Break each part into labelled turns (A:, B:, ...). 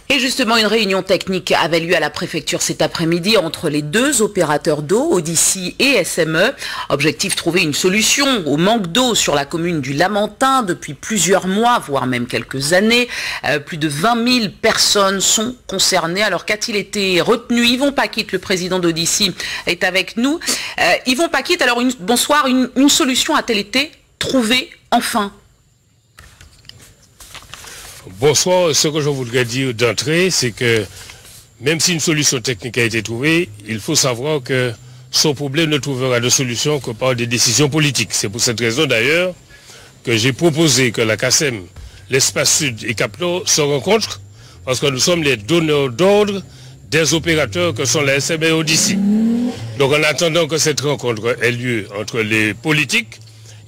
A: Et justement, une réunion technique avait lieu à la préfecture cet après-midi entre les deux opérateurs d'eau, Odyssey et SME. Objectif, trouver une solution au manque d'eau sur la commune du Lamentin depuis plusieurs mois, voire même quelques années. Plus de 20 000 personnes sont concernées. Alors, qu'a-t-il été retenu? Yvon Paquit, le président d'Odyssey, est avec nous. Yvon Paquit, alors bonsoir. Une solution a-t-elle été trouvée enfin?
B: Bonsoir, ce que je voudrais dire d'entrée, c'est que même si une solution technique a été trouvée, il faut savoir que son problème ne trouvera de solution que par des décisions politiques. C'est pour cette raison d'ailleurs que j'ai proposé que la CACEM, l'Espace Sud et Cap-Nord se rencontrent, parce que nous sommes les donneurs d'ordre des opérateurs que sont la SM et Odyssey. Donc en attendant que cette rencontre ait lieu entre les politiques,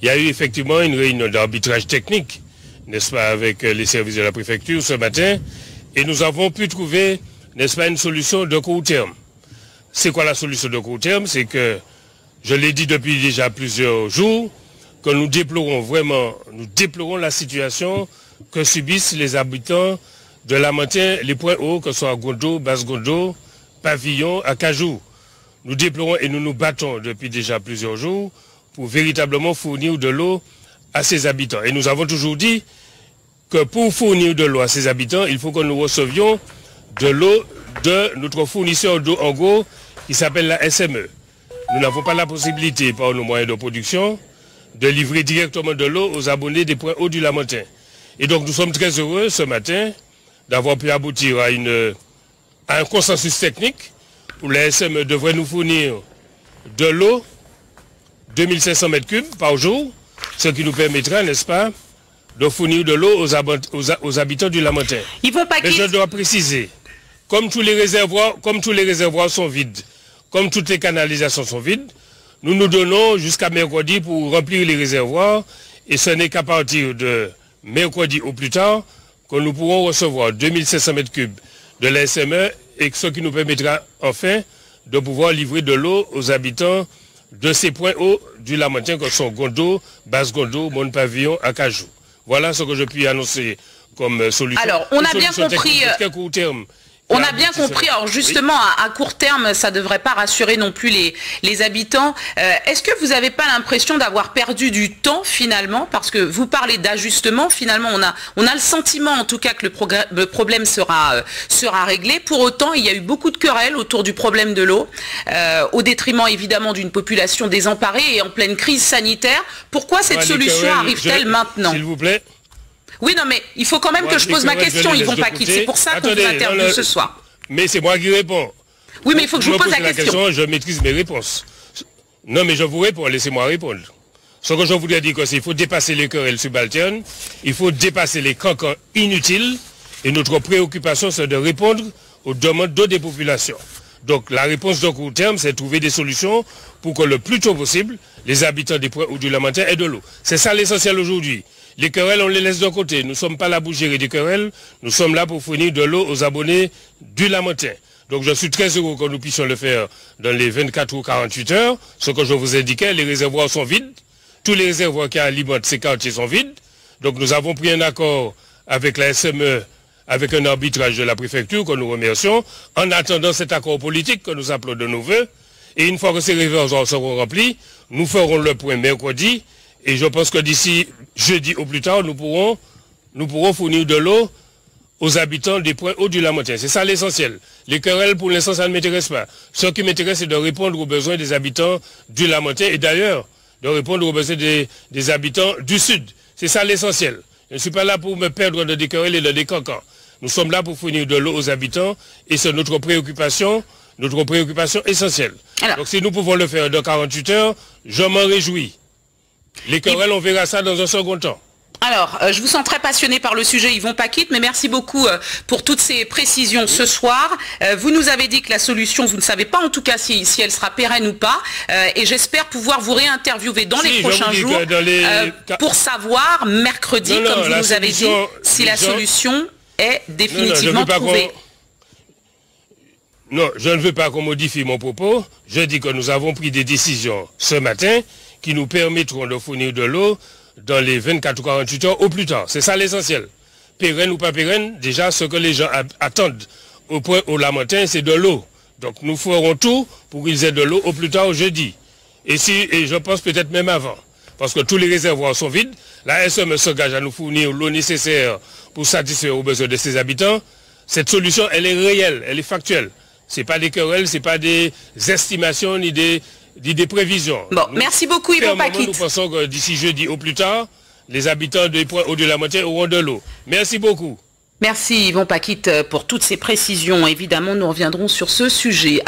B: il y a eu effectivement une réunion d'arbitrage technique, n'est-ce pas, avec les services de la préfecture ce matin, et nous avons pu trouver, n'est-ce pas, une solution de court terme. C'est quoi la solution de court terme? C'est que, je l'ai dit depuis déjà plusieurs jours, que nous déplorons la situation que subissent les habitants de Lamentin, les points hauts, que ce soit à Gondo, Basse-Gondo, Pavillon, Acajou. Nous déplorons et nous nous battons depuis déjà plusieurs jours pour véritablement fournir de l'eau à ces habitants. Et nous avons toujours dit que pour fournir de l'eau à ces habitants, il faut que nous recevions de l'eau de notre fournisseur d'eau en gros qui s'appelle la SME. Nous n'avons pas la possibilité, par nos moyens de production, de livrer directement de l'eau aux abonnés des points hauts du Lamentin. Et donc nous sommes très heureux ce matin d'avoir pu aboutir à un consensus technique où la SME devrait nous fournir de l'eau, 2500 mètres cubes par jour, ce qui nous permettra, n'est-ce pas, de fournir de l'eau aux habitants du Lamentin. Mais je dois préciser, comme tous les réservoirs sont vides, comme toutes les canalisations sont vides, nous nous donnons jusqu'à mercredi pour remplir les réservoirs, et ce n'est qu'à partir de mercredi au plus tard que nous pourrons recevoir 2500 mètres cubes de la SME, et ce qui nous permettra enfin de pouvoir livrer de l'eau aux habitants de ces points hauts du Lamentin que sont Gondo, Basse-Gondo, Mont-Pavillon, Acajou. Voilà ce que je puis annoncer comme solution.
A: Alors, on a bien compris...
B: court terme.
A: On a bien compris, alors justement, à court terme, ça ne devrait pas rassurer non plus les habitants. Est-ce que vous n'avez pas l'impression d'avoir perdu du temps finalement? Parce que vous parlez d'ajustement, finalement on a le sentiment en tout cas que le problème sera réglé. Pour autant, il y a eu beaucoup de querelles autour du problème de l'eau, au détriment évidemment d'une population désemparée et en pleine crise sanitaire. Pourquoi cette solution arrive-t-elle maintenant?
B: S'il vous plaît.
A: Oui, non, mais il faut quand même que je pose ma question, Yvon Paquit. C'est pour ça qu'on vous interviewe ce soir.
B: Mais c'est moi qui réponds.
A: Oui, mais il faut que je vous pose la question.
B: Je maîtrise mes réponses. Non, mais je vous réponds, laissez-moi répondre. Ce que je voudrais dire, c'est qu'il faut dépasser les querelles subalternes, il faut dépasser les cancans inutiles, et notre préoccupation, c'est de répondre aux demandes d'eau des populations. Donc, la réponse de court terme, c'est de trouver des solutions pour que le plus tôt possible, les habitants des points hauts du Lamentin aient de l'eau. C'est ça l'essentiel aujourd'hui. Les querelles, on les laisse de côté. Nous ne sommes pas là pour gérer des querelles. Nous sommes là pour fournir de l'eau aux abonnés du Lamentin. Donc je suis très heureux que nous puissions le faire dans les 24 ou 48 heures. Ce que je vous indiquais, les réservoirs sont vides. Tous les réservoirs qui alimentent ces quartiers sont vides. Donc nous avons pris un accord avec la SME, avec un arbitrage de la préfecture que nous remercions, en attendant cet accord politique que nous appelons de nos voeux. Et une fois que ces réservoirs seront remplis, nous ferons le point mercredi. Et je pense que d'ici jeudi au plus tard, nous pourrons fournir de l'eau aux habitants des points hauts du Lamentin. C'est ça l'essentiel. Les querelles, pour l'instant, ça ne m'intéresse pas. Ce qui m'intéresse, c'est de répondre aux besoins des habitants du Lamentin et d'ailleurs, de répondre aux besoins des habitants du Sud. C'est ça l'essentiel. Je ne suis pas là pour me perdre dans des querelles et dans des cancans. Nous sommes là pour fournir de l'eau aux habitants et c'est notre préoccupation essentielle. Alors, donc si nous pouvons le faire dans 48 heures, je m'en réjouis. Les querelles, on verra ça dans un second temps.
A: Alors, je vous sens très passionné par le sujet, Yvon Paquit, mais merci beaucoup pour toutes ces précisions ce soir. Vous nous avez dit que la solution, vous ne savez pas en tout cas si elle sera pérenne ou pas, et j'espère pouvoir vous réinterviewer dans les prochains jours pour savoir mercredi, comme vous nous avez dit, si la solution est définitivement trouvée.
B: Non, je ne veux pas qu'on modifie mon propos. Je dis que nous avons pris des décisions ce matin qui nous permettront de fournir de l'eau dans les 24 ou 48 heures au plus tard. C'est ça l'essentiel. pérenne ou pas pérenne, déjà ce que les gens attendent au point au Lamentin, c'est de l'eau. Donc nous ferons tout pour qu'ils aient de l'eau au plus tard jeudi. Et je pense peut-être même avant. Parce que tous les réservoirs sont vides. La SME s'engage à nous fournir l'eau nécessaire pour satisfaire aux besoins de ses habitants. Cette solution, elle est réelle, elle est factuelle. Ce n'est pas des querelles, ce n'est pas des estimations ni des prévisions.
A: Bon, merci beaucoup Yvon Paquite.
B: Nous pensons que d'ici jeudi au plus tard, les habitants des points hauts de la Lamentin auront de l'eau. Merci beaucoup.
A: Merci Yvon Paquite pour toutes ces précisions. Évidemment, nous reviendrons sur ce sujet.